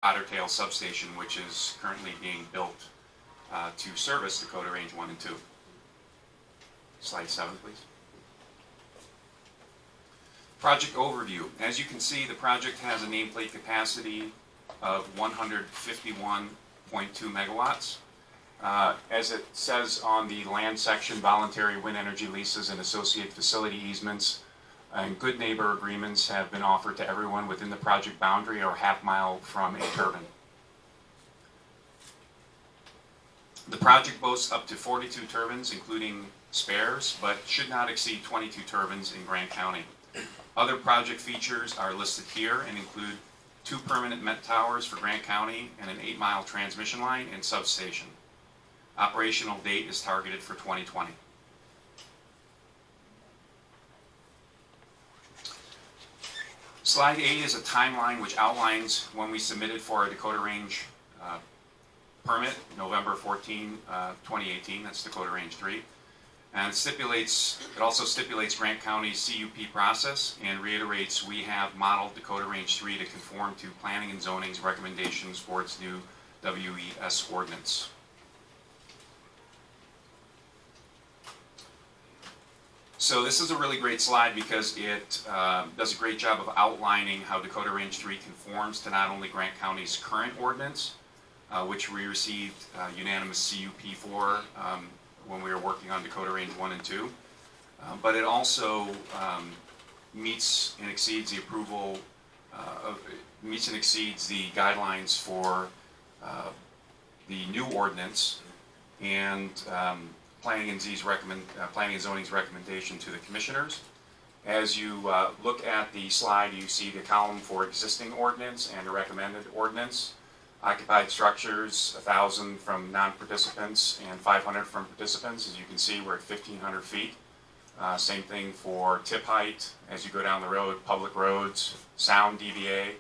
Otter Tail substation, which is currently being built to service Dakota Range 1 and 2. Slide 7, please. Project overview. As you can see, the project has a nameplate capacity of 151.2 megawatts. As it says on the land section, voluntary wind energy leases and associated facility easements and good neighbor agreements have been offered to everyone within the project boundary or half-mile from a turbine. The project boasts up to 42 turbines, including spares, but should not exceed 22 turbines in Grant County. Other project features are listed here and include 2 permanent Met towers for Grant County and an 8-mile transmission line and substation. Operational date is targeted for 2020. Slide 8 is a timeline which outlines when we submitted for a Dakota Range permit, November 14, 2018, that's Dakota Range 3. And it also stipulates Grant County's CUP process and reiterates we have modeled Dakota Range 3 to conform to planning and zoning's recommendations for its new WES ordinance. So this is a really great slide because it does a great job of outlining how Dakota Range 3 conforms to not only Grant County's current ordinance, which we received unanimous CUP for when we were working on Dakota Range 1 and 2, but it also meets and exceeds the approval, meets and exceeds the guidelines for the new ordinance and Planning and Zoning's recommendation to the commissioners. As you look at the slide, you see the column for existing ordinance and a recommended ordinance. Occupied structures, 1,000 from non-participants and 500 from participants. As you can see, we're at 1,500 feet. Same thing for tip height as you go down the road, public roads, sound DVA,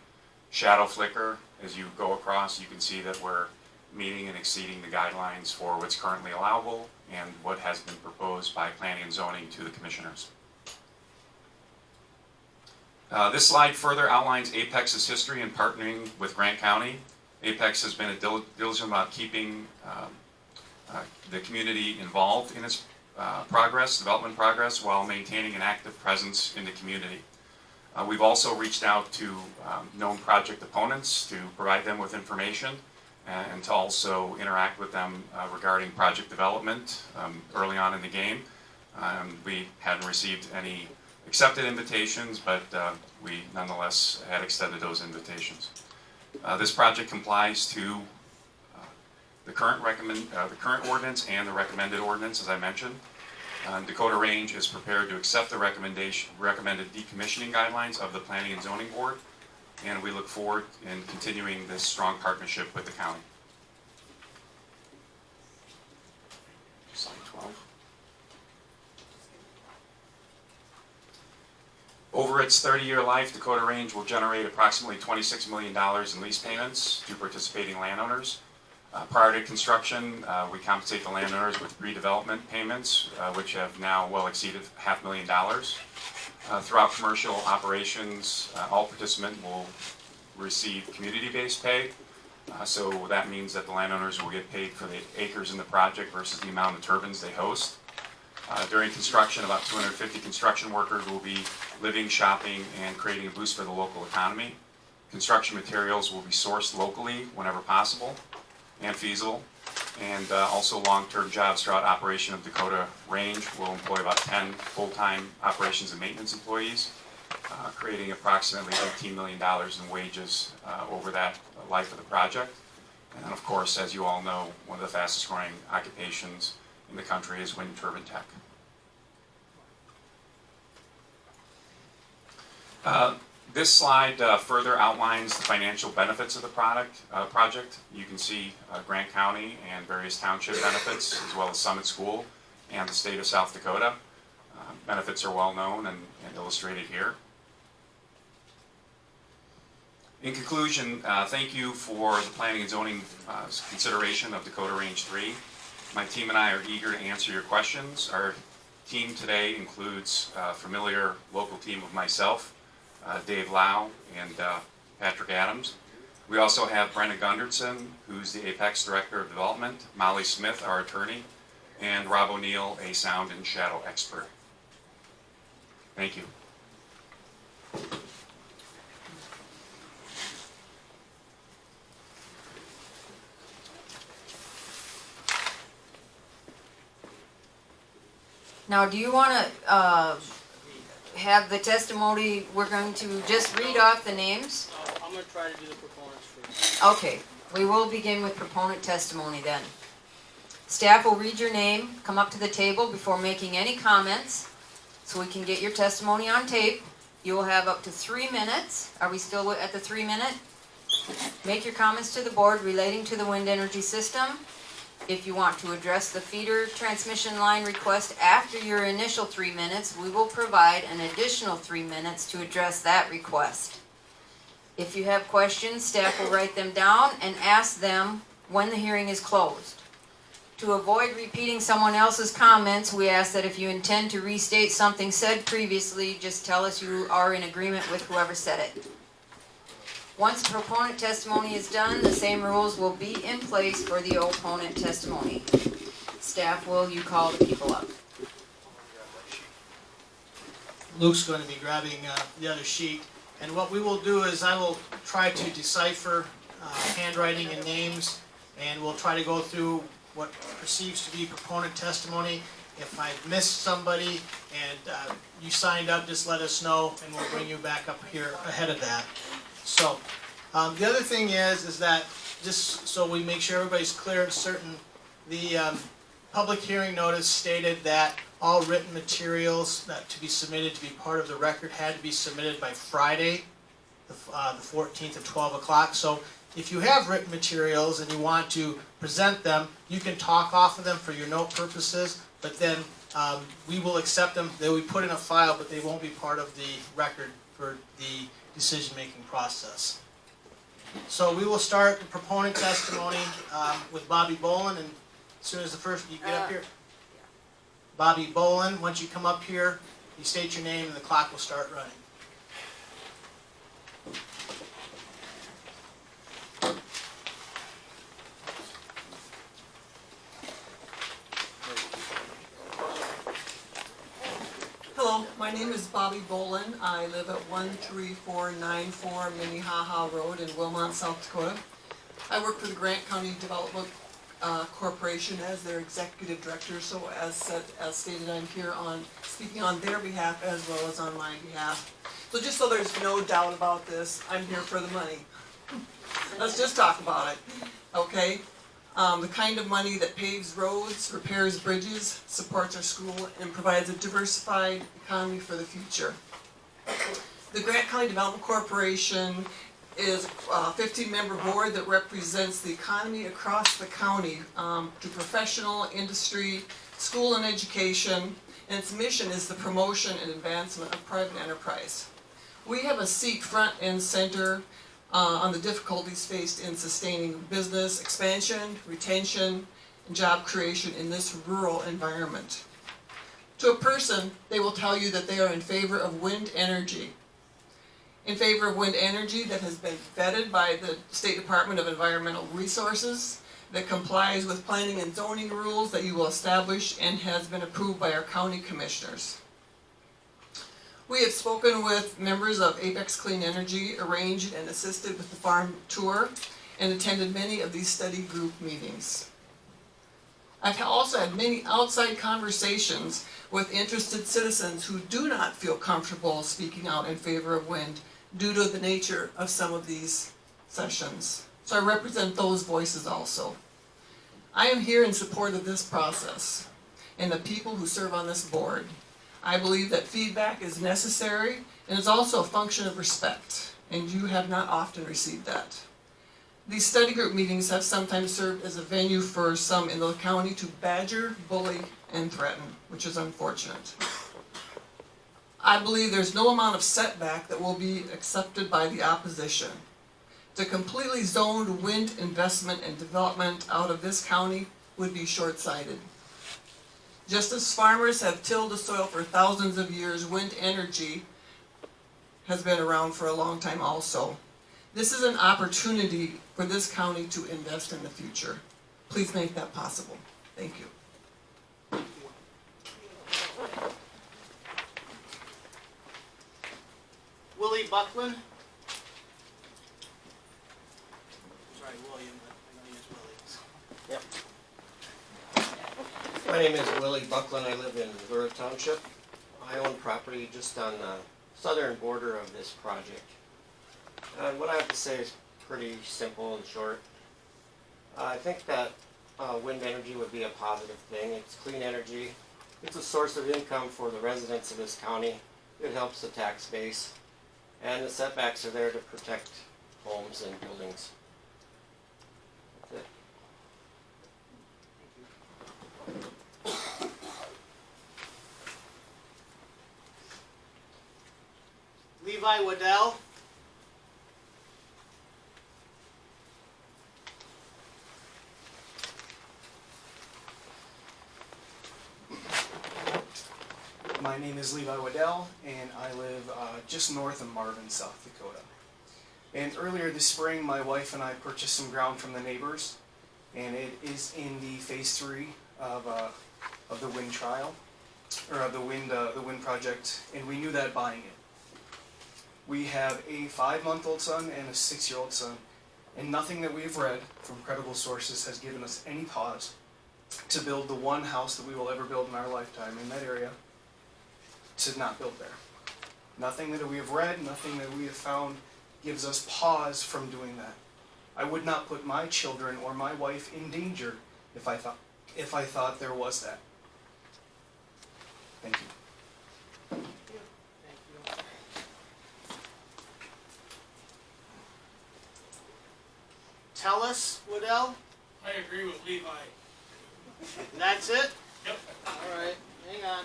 shadow flicker. As you go across, you can see that we're meeting and exceeding the guidelines for what's currently allowable and what has been proposed by Planning and Zoning to the commissioners. This slide further outlines Apex's history in partnering with Grant County. Apex has been diligent about keeping the community involved in its development progress, while maintaining an active presence in the community. We've also reached out to known project opponents to provide them with information and to also interact with them regarding project development early on in the game. We hadn't received any accepted invitations, but we nonetheless had extended those invitations. This project complies to the current ordinance and the recommended ordinance, as I mentioned. Dakota Range is prepared to accept the recommended decommissioning guidelines of the Planning and Zoning Board, and we look forward in continuing this strong partnership with the county. Slide 12. Over its 30-year life, Dakota Range will generate approximately $26 million in lease payments to participating landowners. Prior to construction, we compensate the landowners with redevelopment payments, which have now well exceeded $500,000. Throughout commercial operations, all participants will receive community-based pay. So that means that the landowners will get paid for the acres in the project versus the amount of turbines they host. During construction, about 250 construction workers will be living, shopping, and creating a boost for the local economy. Construction materials will be sourced locally whenever possible and feasible. And also long-term jobs throughout operation of Dakota Range will employ about 10 full-time operations and maintenance employees, creating approximately $18 million in wages over that life of the project. And then, of course, as you all know, one of the fastest growing occupations in the country is wind turbine tech. This slide further outlines the financial benefits of the project. You can see Grant County and various township benefits, as well as Summit School and the state of South Dakota. Benefits are well known and illustrated here. In conclusion, thank you for the Planning and Zoning consideration of Dakota Range 3. My team and I are eager to answer your questions. Our team today includes a familiar local team of myself, Dave Lau and Patrick Adams. We also have Brenda Gunderson, who's the Apex Director of Development, Molly Smith, our attorney, and Rob O'Neill, a sound and shadow expert. Thank you. Now, do you want to have the testimony? We're going to just read off the names. I'm going to try to do the proponents first. Okay, we will begin with proponent testimony then. Staff will read your name, come up to the table before making any comments so we can get your testimony on tape. You will have up to 3 minutes. Are we still at the 3 minute? Make your comments to the board relating to the wind energy system. If you want to address the feeder transmission line request after your initial 3 minutes, we will provide an additional 3 minutes to address that request. If you have questions, staff will write them down and ask them when the hearing is closed. To avoid repeating someone else's comments, we ask that if you intend to restate something said previously, just tell us you are in agreement with whoever said it. Once proponent testimony is done, the same rules will be in place for the opponent testimony. Staff, will you call the people up? Luke's going to be grabbing the other sheet, and what we will do is I will try to decipher handwriting and names, and we'll try to go through what perceives to be proponent testimony. If I've missed somebody and you signed up, just let us know, and we'll bring you back up here ahead of that. So, the other thing is that just so we make sure everybody's clear and certain, the public hearing notice stated that all written materials that to be submitted to be part of the record had to be submitted by Friday, the 14th at 12 o'clock. So if you have written materials and you want to present them, you can talk off of them for your note purposes, but then we will accept them. They will be put in a file, but they won't be part of the record for the decision-making process. So we will start the proponent testimony with Bobby Bolin, and as soon as the first, you get up here. Bobby Bolin, once you come up here, you state your name and the clock will start running. Hello, my name is Bobby Bolin. I live at 13494 Minnehaha Road in Wilmot, South Dakota. I work for the Grant County Development Corporation as their executive director, so as stated, I'm here speaking on their behalf as well as on my behalf. So just so there's no doubt about this, I'm here for the money. Let's just talk about it, okay? The kind of money that paves roads, repairs bridges, supports our school, and provides a diversified economy for the future. The Grant County Development Corporation is a 15-member board that represents the economy across the county to professional, industry, school and education, and its mission is the promotion and advancement of private enterprise. We have a seat front and center on the difficulties faced in sustaining business expansion, retention, and job creation in this rural environment. To a person, they will tell you that they are in favor of wind energy. In favor of wind energy that has been vetted by the State Department of Environmental Resources, that complies with planning and zoning rules that you will establish and has been approved by our county commissioners. We have spoken with members of Apex Clean Energy, arranged and assisted with the farm tour, and attended many of these study group meetings. I've also had many outside conversations with interested citizens who do not feel comfortable speaking out in favor of wind due to the nature of some of these sessions. So I represent those voices also. I am here in support of this process and the people who serve on this board. I believe that feedback is necessary and is also a function of respect, and you have not often received that. These study group meetings have sometimes served as a venue for some in the county to badger, bully, and threaten, which is unfortunate. I believe there's no amount of setback that will be accepted by the opposition. To completely zone wind investment and development out of this county would be short-sighted. Just as farmers have tilled the soil for thousands of years, wind energy has been around for a long time also. This is an opportunity for this county to invest in the future. Please make that possible. Thank you. Willie Buckland. Sorry, William, but I know he is Willie. My name is Willie Buckland. I live in Lura Township. I own property just on the southern border of this project. And what I have to say is pretty simple and short. I think that wind energy would be a positive thing. It's clean energy. It's a source of income for the residents of this county. It helps the tax base. And the setbacks are there to protect homes and buildings. That's it. Levi Waddell. My name is Levi Waddell, and I live just north of Marvin, South Dakota. And earlier this spring, my wife and I purchased some ground from the neighbors, and it is in the phase 3 of the wind trial, or of the wind project, and we knew that buying it. We have a 5-month-old son and a 6-year-old son, and nothing that we've read from credible sources has given us any pause to build the one house that we will ever build in our lifetime in that area, to not build there. Nothing that we have read, nothing that we have found gives us pause from doing that. I would not put my children or my wife in danger if I thought there was that. Thank you. Thank you. Tellus Waddell. I agree with Levi. That's it? Yep. All right, hang on.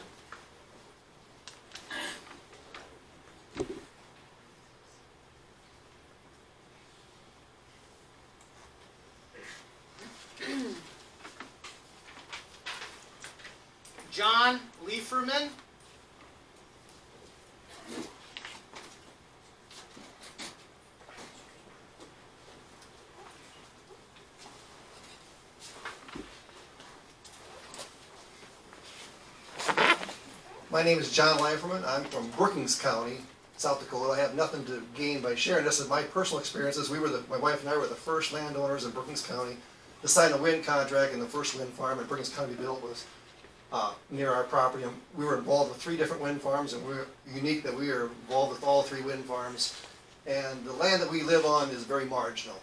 John Lieferman. My name is John Lieferman. I'm from Brookings County, South Dakota. I have nothing to gain by sharing this. Is my personal experiences. My wife and I were the first landowners in Brookings County to sign a wind contract, and the first wind farm in Brookings County built was near our property. And we were involved with 3 different wind farms, and we're unique that we are involved with all 3 wind farms. And the land that we live on is very marginal.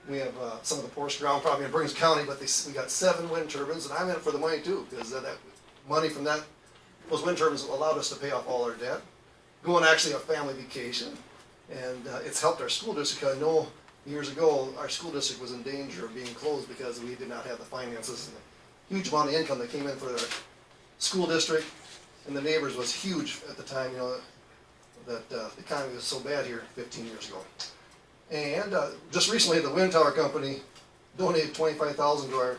We have some of the poorest ground probably in Brookings County, but we got 7 wind turbines, and I'm in it for the money too, because that money from those wind turbines allowed us to pay off all our debt, go on actually a family vacation, and it's helped our school district. I know years ago our school district was in danger of being closed because we did not have the finances, and the huge amount of income that came in for the school district and the neighbors was huge at the time, that the economy was so bad here 15 years ago. And just recently the wind tower company donated $25,000 to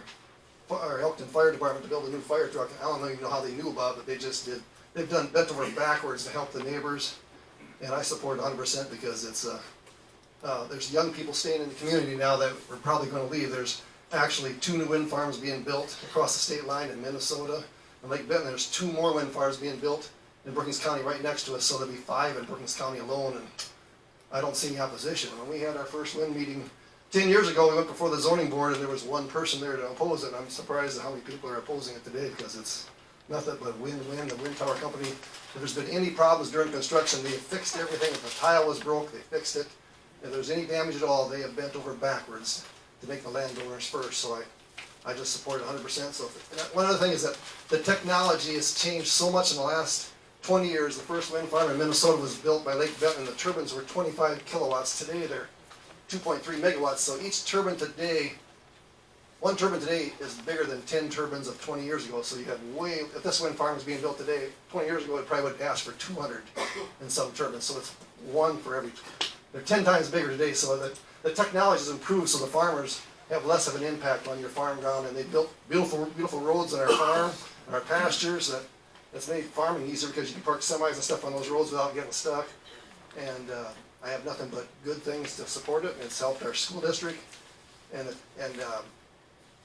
our Elkton Fire Department to build a new fire truck. I don't even know how they knew about it, but they just did. They've done bent over backwards to help the neighbors, and I support it 100% because it's there's young people staying in the community now that we're probably going to leave. There's actually 2 new wind farms being built across the state line in Minnesota and Lake Benton. There's 2 more wind farms being built in Brookings County right next to us, so there'll be 5 in Brookings County alone, and I don't see any opposition. When we had our first wind meeting 10 years ago, we went before the zoning board and there was 1 person there to oppose it, and I'm surprised at how many people are opposing it today, because it's nothing but win-win. The wind tower company, if there's been any problems during construction, they have fixed everything. If the tile was broke, they fixed it. If there's any damage at all, they have bent over backwards to make the landowners first. So I just support it 100%. So one other thing is that the technology has changed so much in the last 20 years. The first wind farm in Minnesota was built by Lake Benton, and the turbines were 25 kilowatts. Today they're 2.3 megawatts. So each turbine today, 1 turbine today is bigger than 10 turbines of 20 years ago. So you have if this wind farm was being built today, 20 years ago it probably would ask for 200 in some turbines. So it's 1 for every, they're 10 times bigger today. So the technology has improved, so the farmers have less of an impact on your farm ground, and they built beautiful roads on our farm, on our pastures. That's made farming easier because you can park semis and stuff on those roads without getting stuck. And I have nothing but good things to support it, and it's helped our school district. And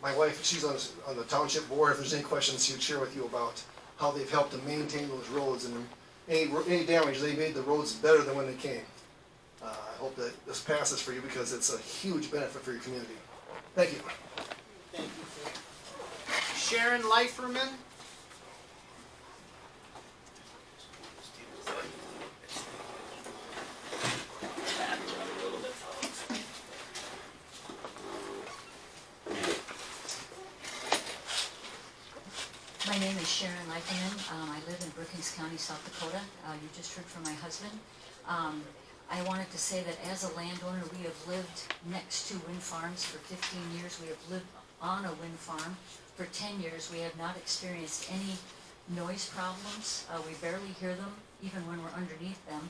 my wife, she's on the township board. If there's any questions, she would share with you about how they've helped to maintain those roads, and any damage, they made the roads better than when they came. I hope that this passes for you because it's a huge benefit for your community. Thank you. Thank you. Sharon Leiferman. My name is Sharon Leiferman. I live in Brookings County, South Dakota. You just heard from my husband. I wanted to say that as a landowner, we have lived next to wind farms for 15 years. We have lived on a wind farm for 10 years. We have not experienced any noise problems. We barely hear them, even when we're underneath them.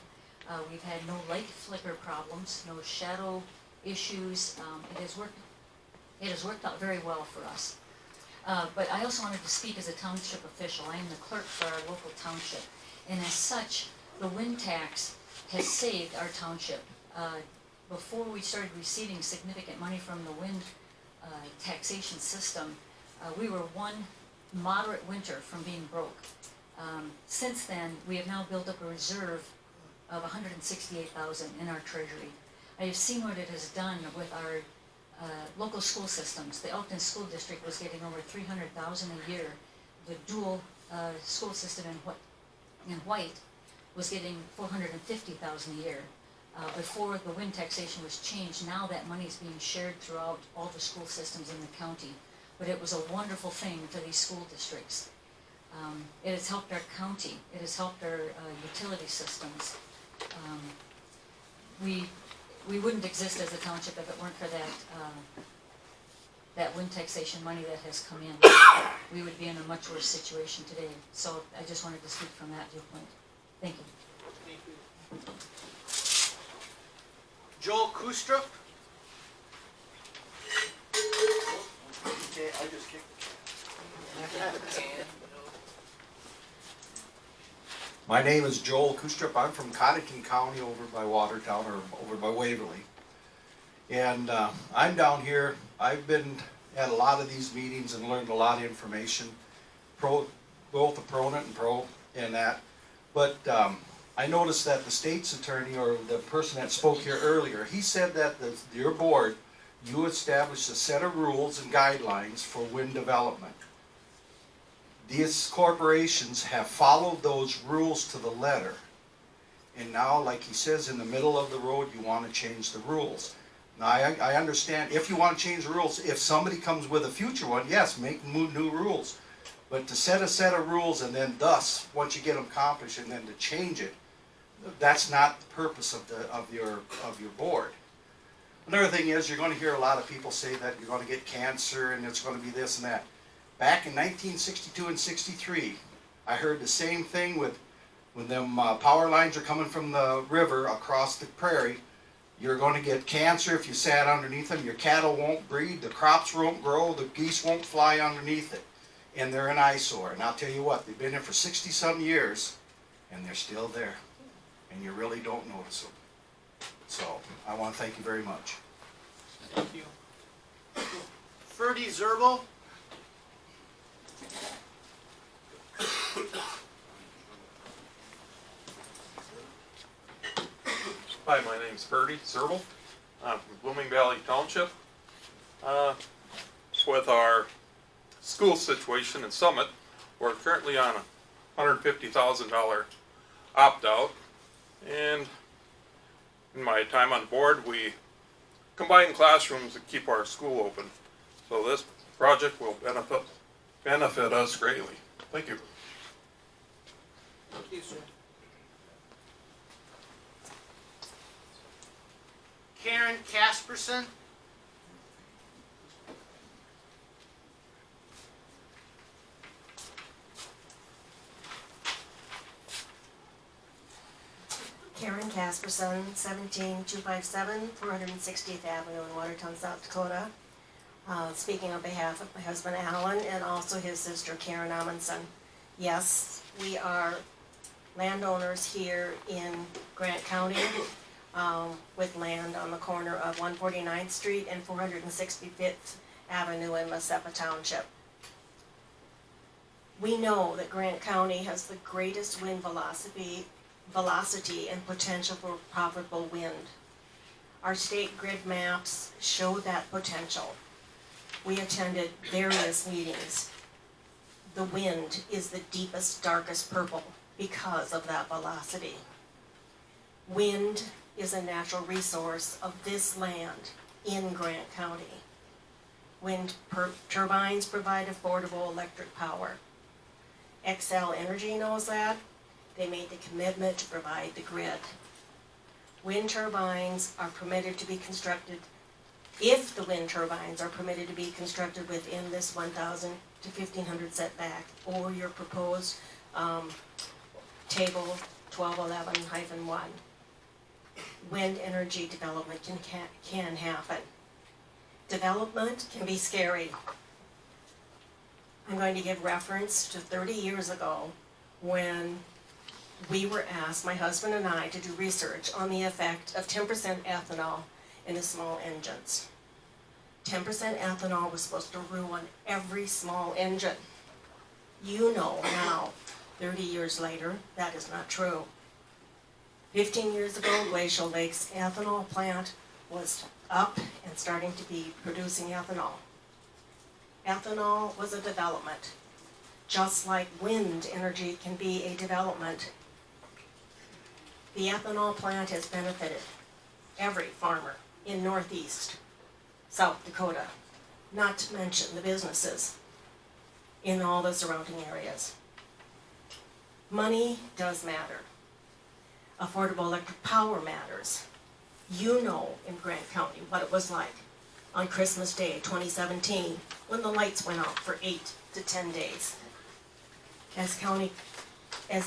We've had no light flicker problems, no shadow issues. It has worked out very well for us. But I also wanted to speak as a township official. I am the clerk for our local township. And as such, the wind tax has saved our township. Before we started receiving significant money from the wind taxation system, we were one moderate winter from being broke. Since then, we have now built up a reserve of $168,000 in our treasury. I have seen what it has done with our local school systems. The Elkton School District was getting over $300,000 a year. The dual school system in White was getting $450,000 a year. Before the wind taxation was changed, now that money is being shared throughout all the school systems in the county. But it was a wonderful thing for these school districts. It has helped our county. It has helped our utility systems. We wouldn't exist as a township if it weren't for that wind taxation money that has come in. We would be in a much worse situation today. So I just wanted to speak from that viewpoint. Thank you. Thank you. Joel Kustrup. Okay, I just kicked the can. My name is Joel Kustrup. I'm from Cottington County over by Watertown, or over by Waverly. And I'm down here. I've been at a lot of these meetings and learned a lot of information, both opponent and pro in that. But I noticed that the state's attorney, or the person that spoke here earlier, he said that your board, you established a set of rules and guidelines for wind development. These corporations have followed those rules to the letter. And now, like he says, in the middle of the road, you want to change the rules. Now, I understand, if you want to change the rules, if somebody comes with a future one, yes, make new rules. But to set a set of rules and then thus, once you get them accomplished, and then to change it, that's not the purpose of your board. Another thing is, you're going to hear a lot of people say that you're going to get cancer and it's going to be this and that. Back in 1962 and 63, I heard the same thing when them power lines are coming from the river across the prairie. You're going to get cancer if you sat underneath them. Your cattle won't breed, the crops won't grow, the geese won't fly underneath it. And they're an eyesore. And I'll tell you what, they've been there for 60-some years, and they're still there. And you really don't notice them. So, I want to thank you very much. Thank you. Ferdy Zerbel. Hi, my name's Ferdy Zerbel. I'm from Blooming Valley Township. With our school situation in Summit, we're currently on a $150,000 opt-out. And in my time on board, we combine classrooms to keep our school open. So this project will benefit us greatly. Thank you. Thank you, sir. Karen Casperson. Karen Casperson, 17257 460th Avenue in Watertown, South Dakota. Speaking on behalf of my husband Alan and also his sister Karen Amundson. Yes, we are landowners here in Grant County. with land on the corner of 149th Street and 465th Avenue in Masepa Township. We know that Grant County has the greatest wind velocity and potential for profitable wind. Our state grid maps show that potential. We attended various meetings. The wind is the deepest, darkest purple because of that velocity. Wind is a natural resource of this land in Grant County. Wind turbines provide affordable electric power. Xcel Energy knows that. They made the commitment to provide the grid. Wind turbines are permitted to be constructed, if the wind turbines are permitted to be constructed within this 1,000 to 1,500 setback, or your proposed table 1211-1. Wind energy development can happen. Development can be scary. I'm going to give reference to 30 years ago when we were asked, my husband and I, to do research on the effect of 10% ethanol in the small engines. 10% ethanol was supposed to ruin every small engine. You know now, 30 years later, that is not true. 15 years ago, Glacial Lake's ethanol plant was up and starting to be producing ethanol. Ethanol was a development. Just like wind energy can be a development, the ethanol plant has benefited every farmer in Northeast, South Dakota, not to mention the businesses in all the surrounding areas. Money does matter. Affordable electric power matters. You know in Grant County what it was like on Christmas Day 2017 when the lights went out for 8 to 10 days. As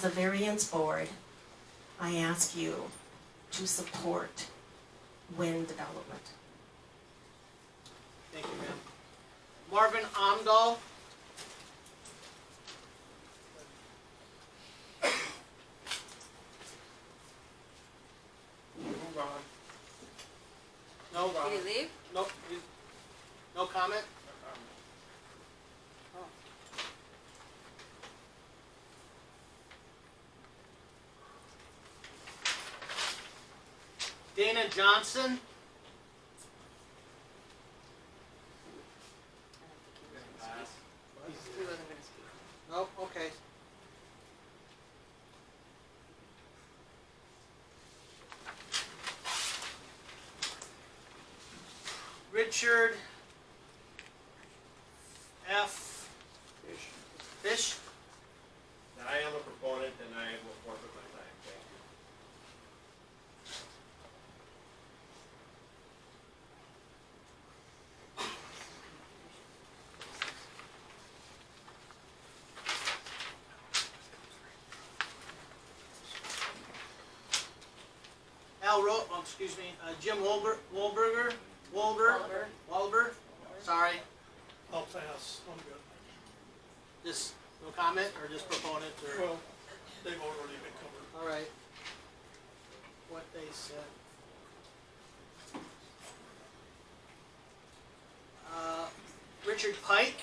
the variance board, I ask you to support wind development. Thank you, ma'am. Marvin Amdahl. No, Ron. Did he leave? Nope. No comment? Dana Johnson. Nope, okay. Richard F. Fish. I am a proponent and I will forfeit my time, thank you. Jim Wahlberger, sorry. I'll pass, I'm good. Just, no comment, or just proponent, or? Well, they've already been covered. All right. What they said. Richard Pike.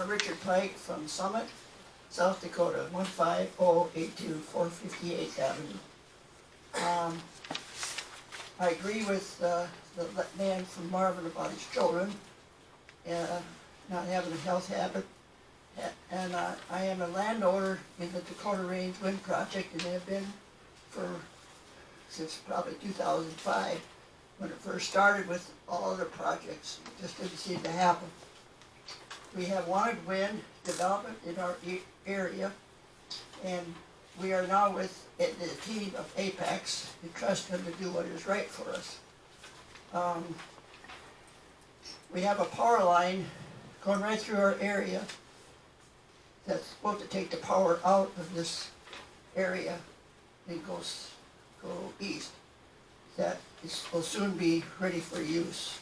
Richard Pike from Summit, South Dakota, 15082 458th Avenue. I agree with the man from Marvin about his children not having a health habit. And I am a landowner in the Dakota Range Wind Project and have been since probably 2005 when it first started with all other projects. It just didn't seem to happen. We have wanted wind development in our area, and we are now with the team of Apex and trust them to do what is right for us. We have a power line going right through our area that's supposed to take the power out of this area it goes, go east, that will soon be ready for use.